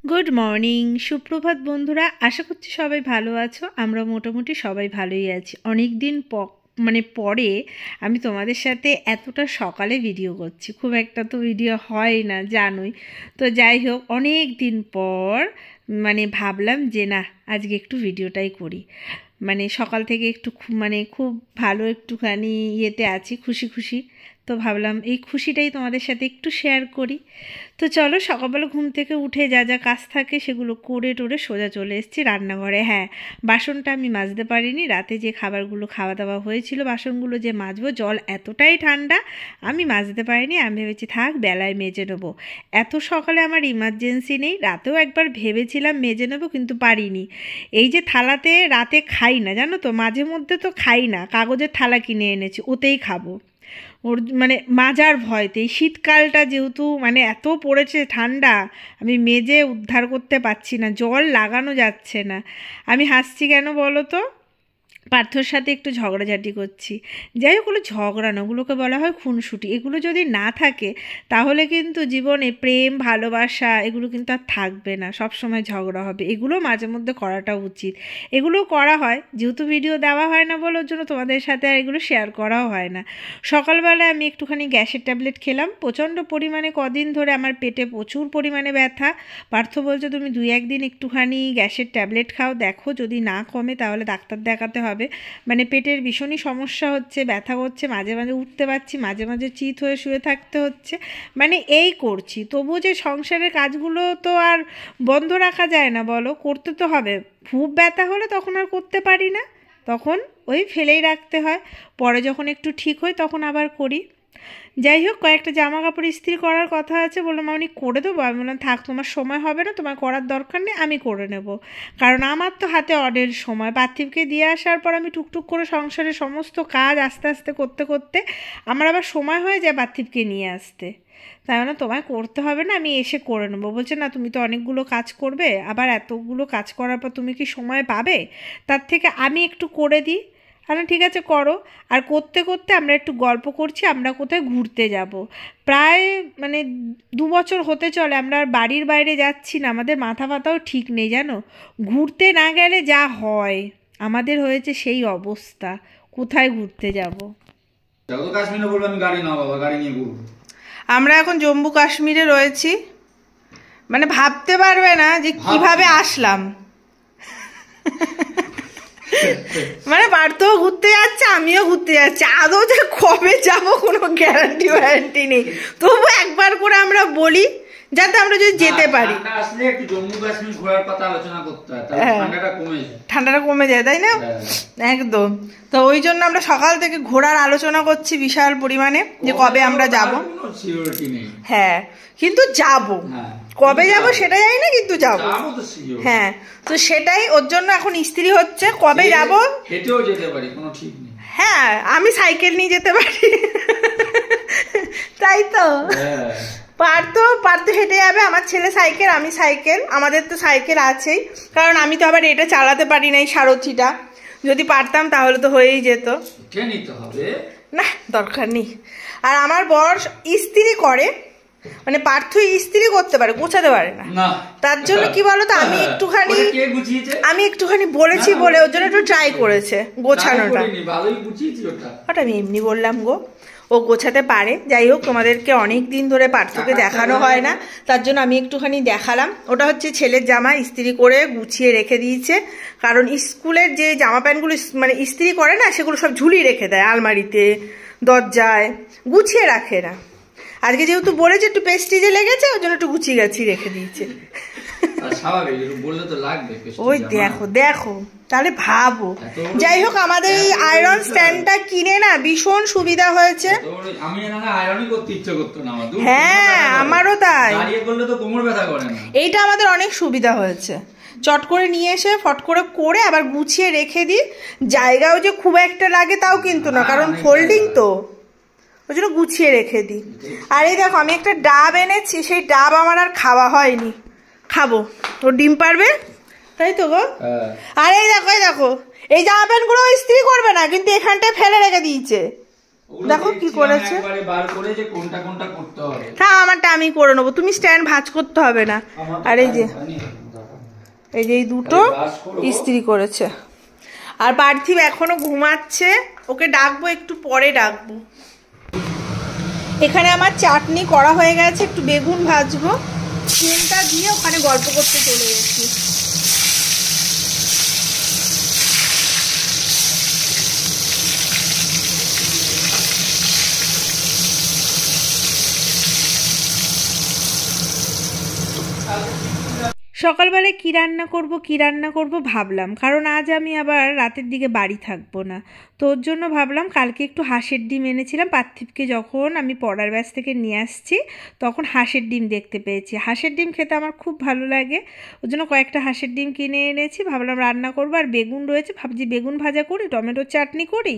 Good morning, সুপ্রভাত বন্ধুরা। আশা করছি সবাই ভালো আছো। আমরা মোটামুটি সবাই ভালোই আছি। অনেক দিন পরে আমি তোমাদের সাথে এতটা সকালে ভিডিও করছি। খুব একটা তো ভিডিও হয় না, জানোই। তো যাই হোক, অনেক দিন পর ভাবলাম যে না, আজকে একটু ভিডিওটাই করি। সকাল থেকে একটু খুব ভালো একটুখানি ইয়েতে আছি, খুশি খুশি। তো ভাবলাম এই খুশিটাই তোমাদের সাথে একটু শেয়ার করি। তো চলো, সকালবেলা ঘুম থেকে উঠে যা যা কাজ থাকে সেগুলো করে টোরে সোজা চলে এসেছি রান্নাঘরে। হ্যাঁ, বাসনটা আমি মাজতে পারিনি। রাতে যে খাবারগুলো খাওয়া দাওয়া হয়েছিল, বাসনগুলো যে মাজবো, জল এতটাই ঠান্ডা আমি মাজতে পারিনি। আমি ভেবেছি থাক, বেলায় মেজে নেবো। এত সকালে আমার ইমার্জেন্সি নেই। রাতেও একবার ভেবেছিলাম মেজে নেবো, কিন্তু পারিনি। এই যে থালাতে রাতে খাই না, জানো তো, মাঝে মধ্যে তো খাই না, কাগজের থালা কিনে এনেছি, ওতেই খাবো। ওর মাজার ভয়তে। শীতকালটা যেহেতু এত পড়েছে ঠান্ডা, আমি মেজে উদ্ধার করতে পারছি না, জল লাগানো যাচ্ছে না। আমি হাসছি কেন বলো তো? পার্থর সাথে একটু ঝগড়াঝাটি করছি। যাই হোক, ওগুলো ঝগড়া না, ওগুলোকে বলা হয় খুনসুটি। এগুলো যদি না থাকে তাহলে কিন্তু জীবনে প্রেম ভালোবাসা এগুলো কিন্তু আর থাকবে না, সব সময় ঝগড়া হবে। এগুলো মাঝে মধ্যে করাটা উচিত। এগুলো করা হয়, যেহেতু ভিডিও দেওয়া হয় না বলে ওর জন্য তোমাদের সাথে আর এগুলো শেয়ার করাও হয় না। সকালবেলায় আমি একটুখানি গ্যাসের ট্যাবলেট খেলাম। প্রচণ্ড পরিমাণে কদিন ধরে আমার পেটে প্রচুর পরিমাণে ব্যথা। পার্থ বলছে তুমি 2-1 দিন একটুখানি গ্যাসের ট্যাবলেট খাও, দেখো যদি না কমে তাহলে ডাক্তার দেখাতে হবে। পেটের ভীষণই সমস্যা হচ্ছে, ব্যথা করছে, মাঝে মাঝে উঠতে পারছি, মাঝে মাঝে চিত হয়ে শুয়ে থাকতে হচ্ছে। এই করছি, তবুও যে সংসারের কাজগুলো তো আর বন্ধ রাখা যায় না, বলো, করতে তো হবে। খুব ব্যথা হলে তখন আর করতে পারি না, তখন ওই ফেলেই রাখতে হয়। পরে যখন একটু ঠিক হয় তখন আবার করি। যাই হোক, কয়েকটা জামা কাপড় ইস্ত্রি করার কথা আছে, বললাম আমি করে দেবো। আমি বললাম থাক, তোমার সময় হবে না, তোমার করার দরকার নেই, আমি করে নেব। কারণ আমার তো হাতে অডের সময়। পার্থিবকে দিয়ে আসার পর আমি টুকটুক করে সংসারের সমস্ত কাজ আস্তে আস্তে করতে করতে আমার আবার সময় হয়ে যায় পার্থিবকে নিয়ে আসতে। তাই না, তোমায় করতে হবে না, আমি এসে করে নেবো। বলছে না, তুমি তো অনেকগুলো কাজ করবে, আবার এতগুলো কাজ করার পর তুমি কি সময় পাবে? তার থেকে আমি একটু করে দিই। তাহলে ঠিক আছে, করো। আর করতে করতে আমরা একটু গল্প করছি, আমরা কোথায় ঘুরতে যাব। প্রায় 2 বছর হতে চলে আমরা আর বাড়ির বাইরে যাচ্ছি না। আমাদের মাথা ব্যথাও ঠিক নেই, জানো। ঘুরতে না গেলে যা হয়, আমাদের হয়েছে সেই অবস্থা। কোথায় ঘুরতে যাব? আমরা এখন জম্মু কাশ্মীরে রয়েছি। ভাবতে পারবে না যে কিভাবে আসলাম। পার্থও ঘুরতে যাচ্ছে, আমিও ঘুরতে যাচ্ছি। আদৌ যে কবে যাবো কোনো গ্যারান্টি নেই, তবু একবার করে আমরা বলি যাতে আমরা যদি যেতে পারি। ঠান্ডাটা কমে যায়, তাই না? একদম। তো ওই জন্য আমরা সকাল থেকে ঘোরার আলোচনা করছি বিশাল পরিমাণে, যে কবে আমরা যাব। হ্যাঁ, কিন্তু যাব, কবে যাব সেটা জানি না, কিন্তু যাব। হ্যাঁ, তো সেটাই, ওর জন্য এখন ইস্ত্রি হচ্ছে। কবে যাব? হেঁটেও যেতে পারি, কোনো ঠিক নেই। হ্যাঁ, আমি সাইকেল নিয়ে যেতে পারি, তাই তো। পার্থ হেঁটে যাবে, আমার ছেলে সাইকেল, আমি সাইকেল। আমাদের তো সাইকেল আছেই, কারণ আমি তো আবার এটা চালাতে পারি না, এই সারথিটা। যদি পারতাম তাহলে তো হয়েই যেত। না, দরকার নেই। আর আমার বর ইস্ত্রি করে, পার্থ ইস্ত্রি করতে পারে, গোছাতে পারে না। তার জন্য কি বলতো, আমি একটুখানি বলেছি বলে ওর জন্য একটু ট্রাই করেছে গোছানোটা। ওটা আমি এমনি বললাম গো, ও গোছাতে পারে। যাই হোক, তোমাদেরকে অনেক দিন ধরে পার্থকে দেখানো হয় না, তার জন্য আমি একটুখানি দেখালাম। ওটা হচ্ছে ছেলের জামা, ইস্ত্রি করে গুছিয়ে রেখে দিয়েছে। কারণ স্কুলের যে জামা প্যান্টগুলো ইস্ত্রি করে না, সেগুলো সব ঝুলিয়ে রেখে দেয় আলমারিতে, দরজায়, গুছিয়ে রাখে না। আজকে যেহেতু বলেছে একটু পেস্টিজে লেগেছে, ওই জন্য একটু গুছিয়ে গাছি রেখে দিয়েছে। ওই দেখো দেখো, তাহলে ভাবো। যাই হোক, আমাদের এই আয়রন স্ট্যান্ডটা কিনে না ভীষণ সুবিধা হয়েছে। হ্যাঁ, আমারও তাই। এইটা আমাদের অনেক সুবিধা হয়েছে। চট করে নিয়ে এসে ফট করে করে আবার গুছিয়ে রেখে দিই। জায়গাও যে খুব একটা লাগে তাও কিন্তু না, কারণ ফোল্ডিং তো, ওই জন্য গুছিয়ে রেখে দিই। আর এই দেখো, আমি একটা ডাব এনেছি, সেই ডাব আমার আর খাওয়া হয়নি, খাবো। তোর ডিম পারবে, তাই তো গো। আর এই দেখো এই জামা প্যান্ট গুলো ইস্ত্রি করবে না, কিন্তু এখানটায় ফেলে রেখে দিয়েছে। দেখো কি করেছে, হ্যাঁ আমারটা আমি করে নেবো, তুমি স্ট্যান্ড ভাঁজ করতে হবে না। আর এই যে এই দুটো ইস্ত্রি করেছে। আর পার্থিব এখনো ঘুমাচ্ছে, ওকে ডাকবো একটু পরে ডাকবো। এখানে আমার চাটনি করা হয়ে গেছে, একটু বেগুন ভাজবো, তেলটা দিয়ে ওখানে গল্প করতে চলে গেছি। সকালবেলায় কী রান্না করব ভাবলাম, কারণ আজ আমি আবার রাতের দিকে বাড়ি থাকবো না, তো ওর জন্য ভাবলাম কালকে একটু হাঁসের ডিম এনেছিলাম পার্থিবকে, যখন আমি পড়ার ব্যাস থেকে নিয়ে আসছি তখন হাঁসের ডিম দেখতে পেয়েছি। হাঁসের ডিম খেতে আমার খুব ভালো লাগে, ওর জন্য কয়েকটা হাঁসের ডিম কিনে এনেছি, ভাবলাম রান্না করবো। আর বেগুন রয়েছে, ভাবছি বেগুন ভাজা করি, টমেটোর চাটনি করি,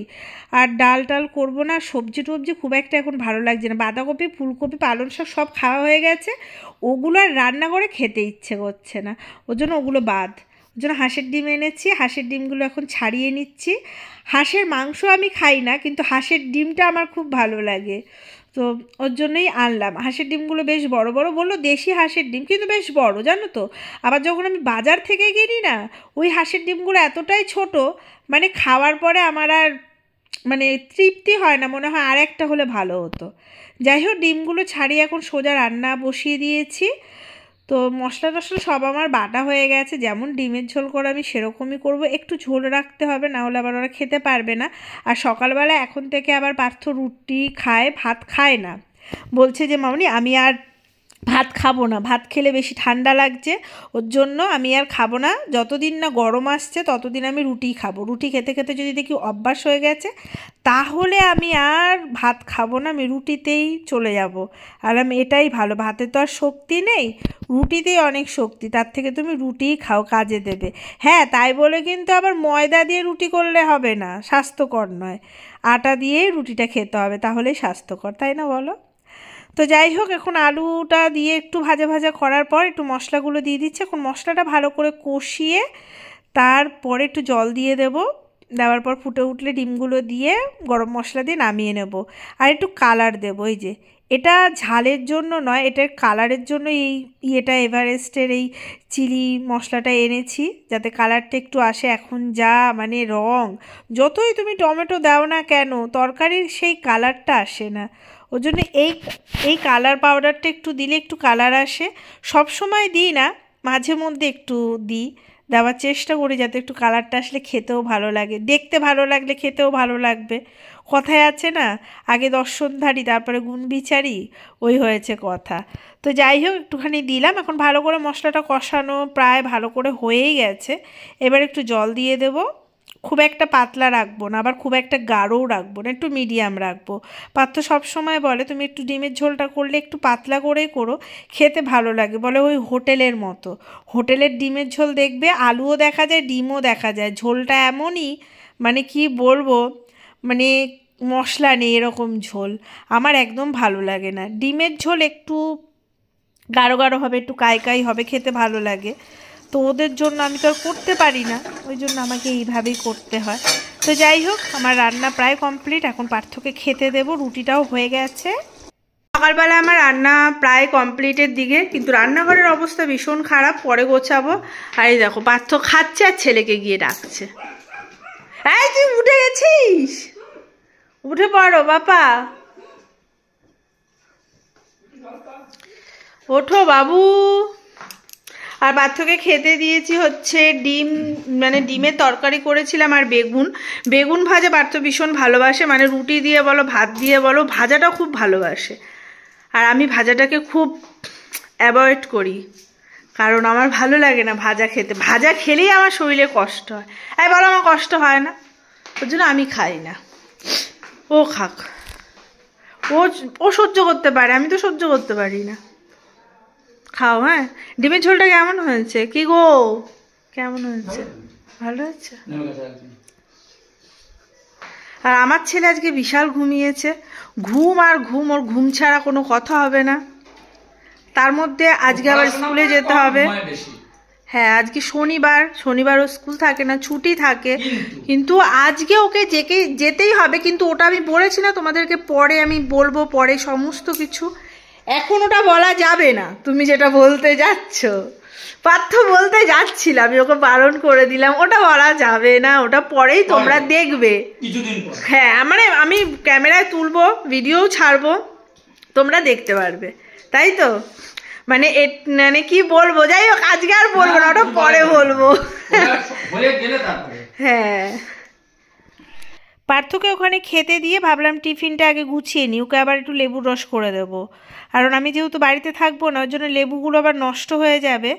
আর ডাল করবো না। সবজি টবজি খুব একটা এখন ভালো লাগছে না, বাঁধাকপি ফুলকপি পালং শাক সব খাওয়া হয়ে গেছে, ওগুলো আর রান্না করে খেতে ইচ্ছে করছে না, ওর জন্য ওগুলো বাদ। ওর জন্য হাঁসের ডিম এনেছি, হাঁসের ডিমগুলো এখন ছাড়িয়ে নিচ্ছি। হাঁসের মাংস আমি খাই না, কিন্তু হাঁসের ডিমটা আমার খুব ভালো লাগে, তো ওর জন্যই আনলাম। হাঁসের ডিমগুলো বেশ বড় বড়, বললো দেশি হাঁসের ডিম, কিন্তু বেশ বড় জানো তো। আবার যখন আমি বাজার থেকে কিনি না, ওই হাঁসের ডিমগুলো এতটাই ছোট, মানে খাওয়ার পরে আমার আর মানে তৃপ্তি হয় না, মনে হয় আর একটা হলে ভালো হতো। যাই হোক, ডিমগুলো ছাড়িয়ে এখন সোজা রান্না বসিয়ে দিয়েছি। তো মশলা টশলা সব আমার বাটা হয়ে গেছে, যেমন ডিমের ঝোল করে আমি সেরকমই করব, একটু ঝোল রাখতে হবে, না হলে আবার ওরা খেতে পারবে না। আর সকালবেলা এখন থেকে আবার পার্থ রুটি খায়, ভাত খায় না, বলছে যে মামনি আমি আর ভাত খাবো না, ভাত খেলে বেশি ঠান্ডা লাগছে, ওর জন্য আমি আর খাবো না, যতদিন না গরম আসছে ততদিন আমি রুটিই খাবো। রুটি খেতে খেতে যদি দেখি অভ্যাস হয়ে গেছে তাহলে আমি আর ভাত খাবো না, আমি রুটিতেই চলে যাব। আর আমি এটাই ভালো, ভাতে তো আর শক্তি নেই, রুটিতেই অনেক শক্তি, তার থেকে তুমি রুটিই খাও, কাজে দেবে। হ্যাঁ তাই বলে কিন্তু আবার ময়দা দিয়ে রুটি করলে হবে না, স্বাস্থ্যকর নয়, আটা দিয়েই রুটিটা খেতে হবে, তাহলেই স্বাস্থ্যকর, তাই না বলো? তো যাই হোক, এখন আলুটা দিয়ে একটু ভাজা ভাজা করার পর একটু মশলাগুলো দিয়ে দিচ্ছে। এখন মশলাটা ভালো করে কষিয়ে তারপরে একটু জল দিয়ে দেবো, দেওয়ার পর ফুটে উঠলে ডিমগুলো দিয়ে গরম মশলা দিয়ে নামিয়ে নেব। আর একটু কালার দেবো, এই যে এটা ঝালের জন্য নয়, এটার কালারের জন্য এই এভারেস্টের এই চিলি মশলাটা এনেছি, যাতে কালারটা একটু আসে। এখন যা মানে রং, যতই তুমি টমেটো দাও না কেন তরকারির সেই কালারটা আসে না, ওর জন্য এই কালার পাউডারটা একটু দিলে একটু কালার আসে। সব সময় দিই না, মাঝে মধ্যে একটু দিই, দেওয়ার চেষ্টা করি যাতে একটু কালারটা আসলে খেতেও ভালো লাগে, দেখতে ভালো লাগলে খেতেও ভালো লাগবে। কথায় আছে না, আগে দর্শনধারী তারপরে গুণ বিচারি, ওই হয়েছে কথা। তো যাই হোক, একটুখানি দিলাম, এখন ভালো করে মশলাটা কষানো প্রায় ভালো করে হয়েই গেছে। এবার একটু জল দিয়ে দেবো, খুব একটা পাতলা রাখবো না, আবার খুব একটা গাঢ়ও রাখবো না, একটু মিডিয়াম রাখবো। পাত্র সব সময় বলে তুমি একটু ডিমের ঝোলটা করলে একটু পাতলা করেই করো, খেতে ভালো লাগে, বলে ওই হোটেলের মতো। হোটেলের ডিমের ঝোল দেখবে আলুও দেখা যায় ডিমও দেখা যায়, ঝোলটা এমনই, মানে কি বলবো, মানে মশলা নেই এরকম ঝোল, আমার একদম ভালো লাগে না। ডিমের ঝোল একটু গাঢ় গাঢ় হবে, একটু কাই হবে, খেতে ভালো লাগে। তো ওদের জন্য আমি তো আর করতে পারি না, ওই জন্য আমাকে এইভাবেই করতে হয়। তো যাই হোক, আমার রান্না প্রায় কমপ্লিট, এখন পার্থকে খেতে দেবো, রুটিটাও হয়ে গেছে। সকালবেলা আমার রান্না প্রায় কমপ্লিটের দিকে, কিন্তু রান্নাঘরের অবস্থা ভীষণ খারাপ, পরে গোছাবো। আর এই দেখো পার্থ খাচ্ছে আর ছেলেকে গিয়ে ডাকছে, এই তুই উঠে গেছিস, উঠে পড়ো বাবা, ওঠো বাবু। আর পার্থকে খেতে দিয়েছি হচ্ছে ডিম, মানে ডিমের তরকারি করেছিলাম, আর বেগুন ভাজা পার্থ ভীষণ ভালোবাসে, মানে রুটি দিয়ে বলো ভাত দিয়ে বলো, ভাজাটা খুব ভালোবাসে। আর আমি ভাজাটাকে খুব অ্যাভয়েড করি, কারণ আমার ভালো লাগে না ভাজা খেতে, ভাজা খেলেই আমার শরীরে কষ্ট হয়। বলো আমার কষ্ট হয় না, ওর জন্য আমি খাই না, ও খাক, ও সহ্য করতে পারে, আমি তো সহ্য করতে পারি না। খাও, হ্যাঁ। ডিমের ঝোলটা কেমন হয়েছে, কি গো কেমন হয়েছে, ভালো হয়েছে? আর আমার ছেলে আজকে বিশাল ঘুমিয়েছে, ঘুম আর ঘুম, ওর ঘুম ছাড়া কোনো কথা হবে না। তার মধ্যে আজকে আবার স্কুলে যেতে হবে, হ্যাঁ আজকে শনিবারও স্কুল থাকে না, ছুটি থাকে, কিন্তু আজকে ওকে যেতেই হবে। কিন্তু ওটা আমি বলেছি না তোমাদেরকে, পরে আমি বলবো, পরে সমস্ত কিছু। এখন ওটা বলা যাবে না, তুমি যেটা বলতে যাচ্ছ। পার্থ বলতে যাচ্ছিল, আমি ওকে বারণ করে দিলাম, ওটা বলা যাবে না, ওটা পরেই তোমরা দেখবে। হ্যাঁ মানে আমি ক্যামেরায় তুলবো, ভিডিও ছাড়বো, তোমরা দেখতে পারবে, তাই তো? মানে মানে কি বলবো, যাই হোক আজকে আর বলবো না, ওটা পরে বলবো। হ্যাঁ পার্থকে ওখানে খেতে দিয়ে ভাবলাম টিফিনটা আগে গুছিয়ে নিই, ওকে আবার একটু লেবুর রস করে দেবো, কারণ আমি যেহেতু বাড়িতে থাকবো না, ওর জন্য লেবুগুলো আবার নষ্ট হয়ে যাবে,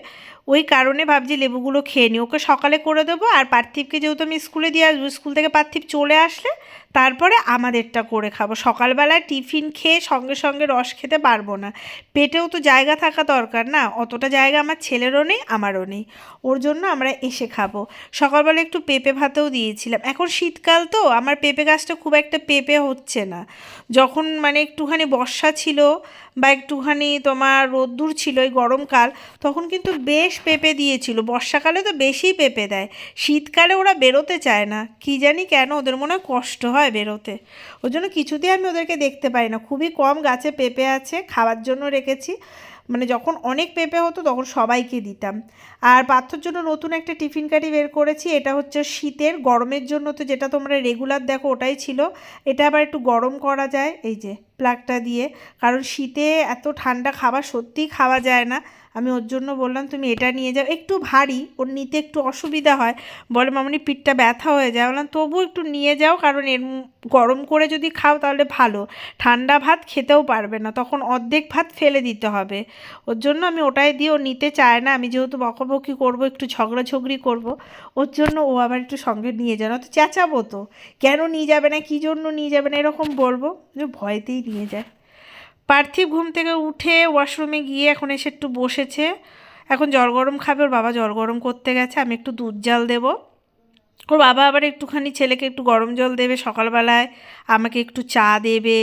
ওই কারণে ভাবছি লেবুগুলো খেয়ে নিই। ওকে সকালে করে দেবো, আর পার্থিবকে যেহেতু আমি স্কুলে দিয়ে আসবো, স্কুল থেকে পার্থিব চলে আসলে তারপরে আমাদেরটা করে খাবো। সকালবেলায় টিফিন খেয়ে সঙ্গে সঙ্গে রস খেতে পারবো না, পেটেও তো জায়গা থাকা দরকার না, অতটা জায়গা আমার ছেলেরও নেই আমারও নেই, ওর জন্য আমরা এসে খাবো। সকালবেলা একটু পেঁপে ভাতেও দিয়েছিলাম, এখন শীতকাল তো আমার পেঁপে গাছটা খুব একটা পেঁপে হচ্ছে না। যখন মানে একটুখানি বর্ষা ছিল বা একটুখানি তোমার রোদ্দুর ছিল, এই গরমকাল, তখন কিন্তু বেশ পেঁপে দিয়েছিল। বর্ষাকালে তো বেশিই পেঁপে দেয়, শীতকালে ওরা বেরোতে চায় না, কী জানি কেন, ওদের মনে হয় কষ্ট হয় বেরোতে, ওই জন্য কিছুতেই আমি ওদেরকে দেখতে পাই না। খুবই কম গাছে পেঁপে আছে, খাওয়ার জন্য রেখেছি, মানে যখন অনেক পেঁপে হতো তখন সবাইকে দিতাম। আর পার্থর জন্য নতুন একটা টিফিন কারি বের করেছি, এটা হচ্ছে শীতের, গরমের জন্য তো যেটা তোমরা রেগুলার দেখো ওটাই ছিল, এটা আবার একটু গরম করা যায় এই যে প্লাগটা দিয়ে, কারণ শীতে এত ঠান্ডা খাবার সত্যিই খাওয়া যায় না। আমি ওর জন্য বললাম তুমি এটা নিয়ে যাও, একটু ভারী, ওর নিতে একটু অসুবিধা হয়, বলে মামনি পিঠটা ব্যথা হয়ে যায়, বললাম তবু একটু নিয়ে যাও, কারণ এর গরম করে যদি খাও তাহলে ভালো, ঠান্ডা ভাত খেতেও পারবে না, তখন অর্ধেক ভাত ফেলে দিতে হবে, ওর জন্য আমি ওটাই দিয়ে, ও নিতে চায় না, আমি যেহেতু বকাবকি করবো, একটু ঝগড়াঝগড়ি করব, ওর জন্য ও আবার একটু সঙ্গে নিয়ে যাবে, তো চেঁচাবো তো, কেন নিয়ে যাবে না, কী জন্য নিয়ে যাবে না এরকম বলবো, ভয়তেই নিয়ে যায়। পার্থিব ঘুম থেকে উঠে ওয়াশরুমে গিয়ে এখন এসে একটু বসেছে, এখন জল গরম খাবে, ওর বাবা জল গরম করতে গেছে, আমি একটু দুধ জাল দেবো, ওর বাবা আবার একটুখানি ছেলেকে একটু গরম জল দেবে সকালবেলায়, আমাকে একটু চা দেবে,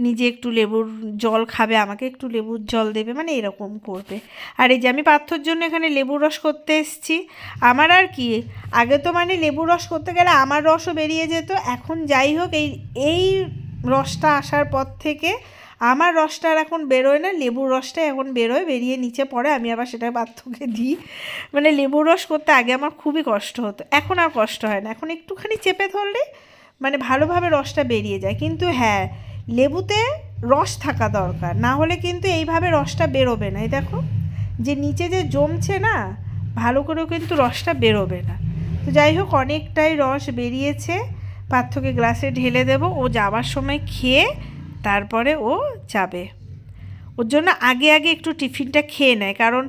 নিজে একটু লেবুর জল খাবে, আমাকে একটু লেবুর জল দেবে, মানে এরকম করবে। আর এই যে আমি পার্থর জন্য এখানে লেবুর রস করতে এসেছি। আমার আর কি, আগে তো মানে লেবুর রস করতে গেলে আমার রসও বেরিয়ে যেত, এখন যাই হোক এই রসটা আসার পর থেকে আমার রসটা আর এখন বেরোয় না, লেবুর রসটা এখন বেরোয়, বেরিয়ে নিচে পড়ে, আমি আবার সেটা পার্থকে দিই। মানে লেবুর রস করতে আগে আমার খুবই কষ্ট হতো, এখন আর কষ্ট হয় না, এখন একটুখানি চেপে ধরলে মানে ভালোভাবে রসটা বেরিয়ে যায়। কিন্তু হ্যাঁ, লেবুতে রস থাকা দরকার, না হলে কিন্তু এইভাবে রসটা বেরোবে না। এই দেখো যে নিচে যে জমছে না, ভালো করেও কিন্তু রসটা বেরোবে না। তো যাই হোক অনেকটাই রস বেরিয়েছে, পার্থকে গ্লাসে ঢেলে দেবো, ও যাওয়ার সময় খেয়ে তারপরে ও যাবে। ওর জন্য আগে আগে একটু টিফিনটা খেয়ে নেয়, কারণ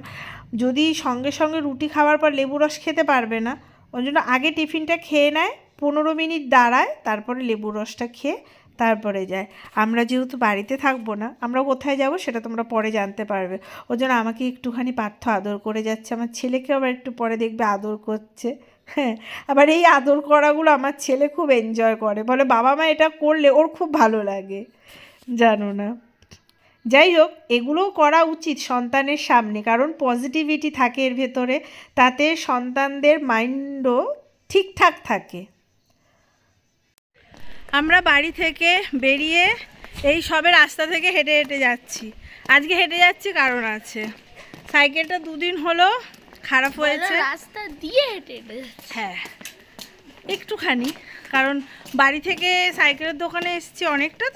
যদি সঙ্গে সঙ্গে রুটি খাওয়ার পর লেবু রস খেতে পারবে না, ওর জন্য আগে টিফিনটা খেয়ে নেয়, 15 মিনিট দাঁড়ায়, তারপরে লেবু রসটা খেয়ে তারপরে যায়। আমরা যেহেতু বাড়িতে থাকবো না, আমরা কোথায় যাব সেটা তোমরা পরে জানতে পারবে, ওর জন্য আমাকে একটুখানি পার্থ আদর করে যাচ্ছে, আমার ছেলেকে আবার একটু পরে দেখবে আদর করছে। হ্যাঁ, আবার এই আদর করাগুলো আমার ছেলে খুব এনজয় করে, বলে বাবা মা এটা করলে ওর খুব ভালো লাগে, জানো না। যাই হোক এগুলোও করা উচিত সন্তানের সামনে, কারণ পজিটিভিটি থাকে এর ভেতরে, তাতে সন্তানদের মাইন্ডও ঠিকঠাক থাকে। আমরা বাড়ি থেকে বেরিয়ে এই সবে রাস্তা থেকে হেঁটে হেঁটে যাচ্ছি, আজকে হেঁটে যাচ্ছি কারণ আছে, সাইকেলটা 2 দিন হলো খারাপ হয়েছে, রাস্তা দিয়ে হেঁটে হেঁটে, হ্যাঁ একটুখানি, কারণ বাড়ি থেকে সাইকেলের দোকানে এসেছি অনেকটা,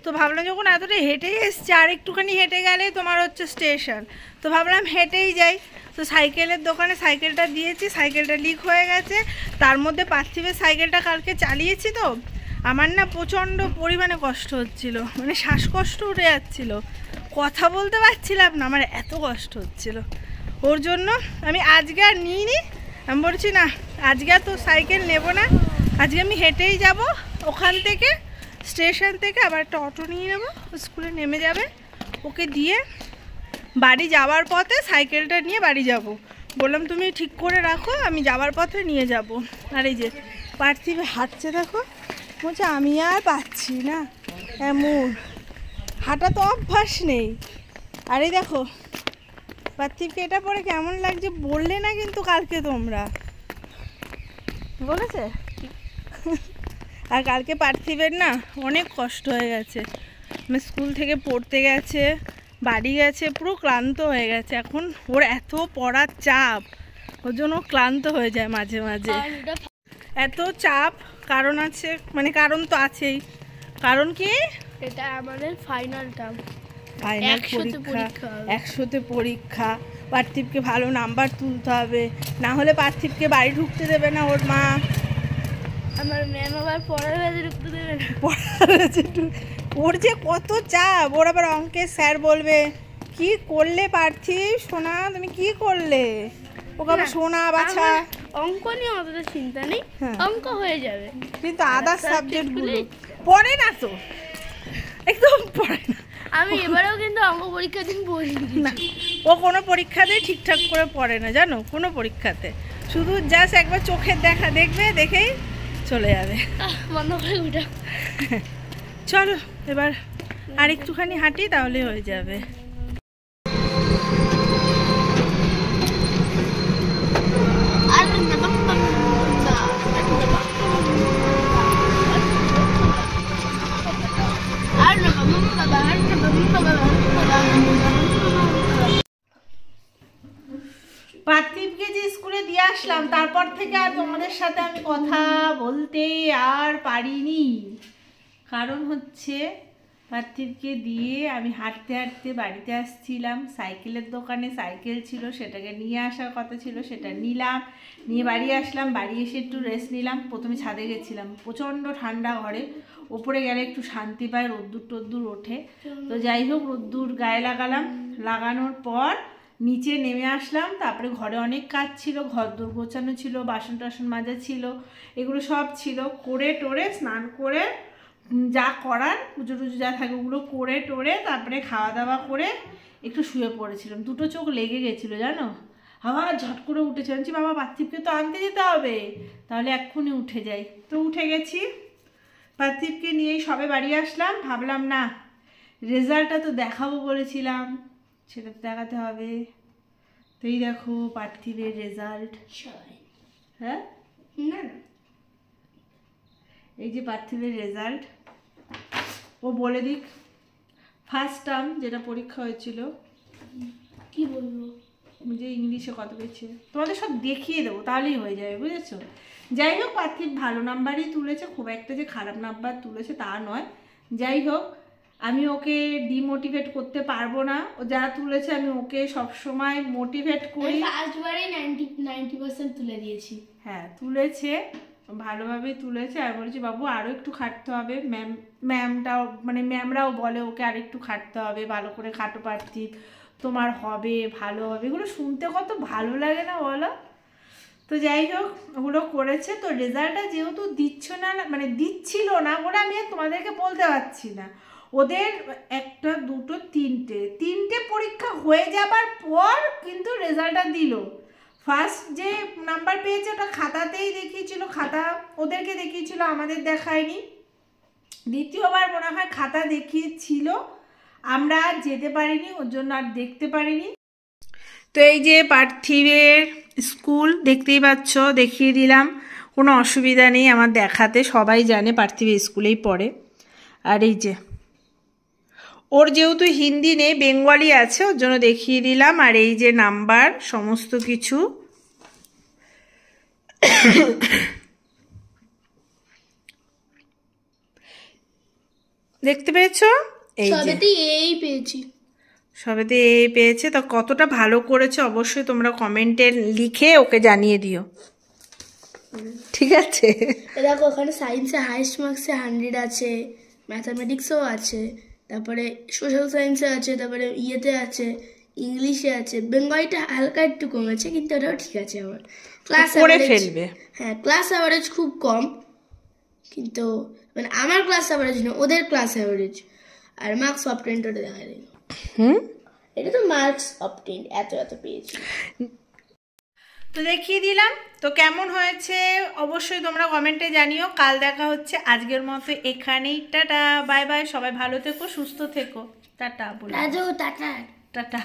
তো ভাবলাম যখন এতটা হেঁটেই এসছি আর একটুখানি হেঁটে গেলে তোমার হচ্ছে স্টেশন, তো ভাবলাম হেঁটেই যাই। তো সাইকেলের দোকানে সাইকেলটা দিয়েছি, সাইকেলটা লিক হয়ে গেছে, তার মধ্যে পার্থিবের সাইকেলটা কালকে চালিয়েছি, তো আমার না প্রচণ্ড পরিমাণে কষ্ট হচ্ছিল, মানে শ্বাসকষ্ট উঠে যাচ্ছিল, কথা বলতে পারছিলাম না, আমার এত কষ্ট হচ্ছিল, ওর জন্য আমি আজকে আর নিইনি, আমি বলছি না আজকে আর তো সাইকেল নেব না, আজকে আমি হেঁটেই যাব, ওখান থেকে স্টেশন থেকে আবার একটা অটো নিয়ে নেবো, স্কুলে নেমে যাবে, ওকে দিয়ে বাড়ি যাওয়ার পথে সাইকেলটা নিয়ে বাড়ি যাব, বললাম তুমি ঠিক করে রাখো আমি যাওয়ার পথে নিয়ে যাব। আর এই যে পার্থিবে হাঁটছে দেখো, বলছে আমি আর পাচ্ছি না, এমন হাঁটা তো অভ্যাস নেই। আর এই দেখো পার্থিবকে এটা পরে কেমন লাগছে বললে না কিন্তু কালকে তোমরা বলেছে। আর কালকে পার্থিবের না অনেক কষ্ট হয়ে গেছে, স্কুল থেকে পড়তে গেছে, বাড়ি গেছে, পুরো ক্লান্ত হয়ে গেছে। এখন ওর এত পড়ার চাপ, ওর জন্য ক্লান্ত হয়ে যায় মাঝে মাঝে। এত চাপ কারণ আছে, মানে কারণ তো আছেই। কারণ কি? এটা আমাদের ফাইনাল টার্ম, ফাইনাল পরীক্ষা, 100তে পরীক্ষা। পার্থিবকে ভালো নাম্বার তুলতে হবে, না হলে পার্থিবকে বাড়ি ঢুকতে দেবে না ওর মা। আমার ম্যাম আবার পড়ার কাছে ঢুকতে দেবে না। ওর যে কত চাপ, ওর আবার অঙ্কের স্যার বলবে কি করলে পার্থিব সোনা, তুমি কি করলে? ওকে আবার সোনা বাছা। অঙ্ক নিয়ে অতটা চিন্তা নেই, অঙ্ক হয়ে যাবে, কিন্তু আদার সাবজেক্টগুলো পড়ে না তো, একদম পড়ে না। আমি এবারেও কিন্তু অঙ্ক পরীক্ষার দিন পড়িনি না, ও কোনো পরীক্ষাতেই ঠিকঠাক করে পড়ে না জানো, কোনো পরীক্ষাতে। শুধু জাস্ট একবার চোখের দেখা দেখবে, দেখেই চলে যাবে। বন্ধ করে ওটা। চলো এবার আর একটুখানি হাঁটি, তাহলে হয়ে যাবে। পার্থিবকে যে স্কুলে দিয়ে আসলাম, তারপর থেকে আর তোমাদের সাথে আমি কথা বলতে আর পারিনি। কারণ হচ্ছে পার্থিবকে দিয়ে আমি হাঁটতে হাঁটতে বাড়িতে আসছিলাম, সাইকেলের দোকানে সাইকেল ছিল, সেটাকে নিয়ে আসার কথা ছিল, সেটা নিলাম, নিয়ে বাড়ি আসলাম। বাড়ি এসে একটু রেস্ট নিলাম। প্রথমে ছাদে গেছিলাম, প্রচণ্ড ঠান্ডা ঘরে, ওপরে গেলে একটু শান্তি পায়, রোদ্দুর টদ্দুর ওঠে। তো যাই হোক, রোদ্দুর গায়ে লাগালাম, লাগানোর পর নিচে নেমে আসলাম। তারপরে ঘরে অনেক কাজ ছিল, ঘর দোর গোছানো ছিল, বাসন টাসন মাজা ছিল, এগুলো সব ছিল। করে টোরে স্নান করে যা করার, পুজো টুজো যা থাকে ওগুলো করে টোরে তারপরে খাওয়া দাওয়া করে একটু শুয়ে পড়েছিলাম। দুটো চোখ লেগে গেছিলো জানো, আবার ঝট করে উঠেছে। বলছি বাবা পার্থিবকে তো আনতে যেতে হবে, তাহলে এক্ষুনি উঠে যাই। তো উঠে গেছি, পার্থিবকে নিয়েই সবে বাড়ি আসলাম। ভাবলাম না, রেজাল্টটা তো দেখাবো বলেছিলাম, সেটা তো দেখাতে হবে। তো এই দেখো পার্থিবের রেজাল্ট। হ্যাঁ না, এই যে পার্থিবের রেজাল্ট। ও বলে দিক ফার্স্ট টার্ম যেটা পরীক্ষা হয়েছিল, কি বলবো, যে ইংলিশে কত পেয়েছে তোমাদের সব দেখিয়ে দেবো, তাহলেই হয়ে যাবে, বুঝেছো? যাই হোক, পার্থিব ভালো নাম্বারই তুলেছে, খুব একটা যে খারাপ নাম্বার তুলেছে তা নয়। যাই হোক, আমি ওকে ডিমোটিভেট করতে পারবো না। ও যা তুলেছে আমি ওকে সবসময় মোটিভেট করি। ফার্স্টবারেই 90% তুলে দিয়েছি। হ্যাঁ তুলেছে, ভালোভাবেই তুলেছে। আর বলেছি বাবু আরও একটু খাটতে হবে। ম্যামটাও মানে ম্যামরাও বলে ওকে আর একটু খাটতে হবে, ভালো করে খাটো পার্থিব, তোমার হবে, ভালো হবে। এগুলো শুনতে কত ভালো লাগে না বলো? তো যাই হোক, ওগুলো করেছে। তো রেজাল্টটা যেহেতু দিচ্ছ না, মানে দিচ্ছিল না বলে আমি আর তোমাদেরকে বলতে পারছি না। ওদের একটা দুটো তিনটে পরীক্ষা হয়ে যাবার পর কিন্তু রেজাল্টটা দিল। ফার্স্ট যে নাম্বার পেয়েছে ওটা খাতাতেই দেখিয়েছিল, খাতা ওদেরকে দেখিয়েছিল, আমাদের দেখায়নি। দ্বিতীয়বার মনে হয় খাতা দেখিয়েছিল, আমরা আর যেতে পারিনি, ওর জন্য আর দেখতে পারিনি। তো এই যে পার্থিবের স্কুল দেখতেই পাচ্ছ, দেখিয়ে দিলাম, কোনো অসুবিধা নেই আমার দেখাতে, সবাই জানে পার্থিবের স্কুলেই পড়ে। আর এই যে ওর যেহেতু হিন্দি নেই, বেঙ্গলি আছে, ওর জন্য দেখিয়ে দিলাম। আর এই যে নাম্বার সমস্ত কিছু, দেখতে পেয়েছো? এই যে এই পেয়েছি, সবেতে এই পেয়েছে। তো কতটা ভালো করেছে অবশ্যই তোমরা কমেন্টে লিখে ওকে জানিয়ে দিও, ঠিক আছে? দেখো ওখানে সায়েন্সে হাইস্ট মার্কসে 100 আছে, ম্যাথামেটিক্সেও আছে, তারপরে সোশ্যাল সায়েন্সে আছে, তারপরে ইয়েতে আছে, ইংলিশে আছে। বেঙ্গলিটা হালকা একটু কমেছে, কিন্তু ওটাও ঠিক আছে। আমার ক্লাস করে ফেলবে। হ্যাঁ, ক্লাস অ্যাভারেজ খুব কম, কিন্তু মানে আমার ক্লাস অ্যাভারেজ না, ওদের ক্লাস অ্যাভারেজ। আর মার্কস অফ 10 ওটা দেখা দিল। এটা তো মার্কস অফ 10 এত পেয়েছি। তো দেখিয়ে দিলাম। তো কেমন হয়েছে অবশ্যই তোমরা কমেন্টে জানিও। কাল দেখা হচ্ছে, আজকের মতো এখানেই। টাটা, বাই বাই, সবাই ভালো থেকো, সুস্থ থেকো। টাটা বলো। Tata tata.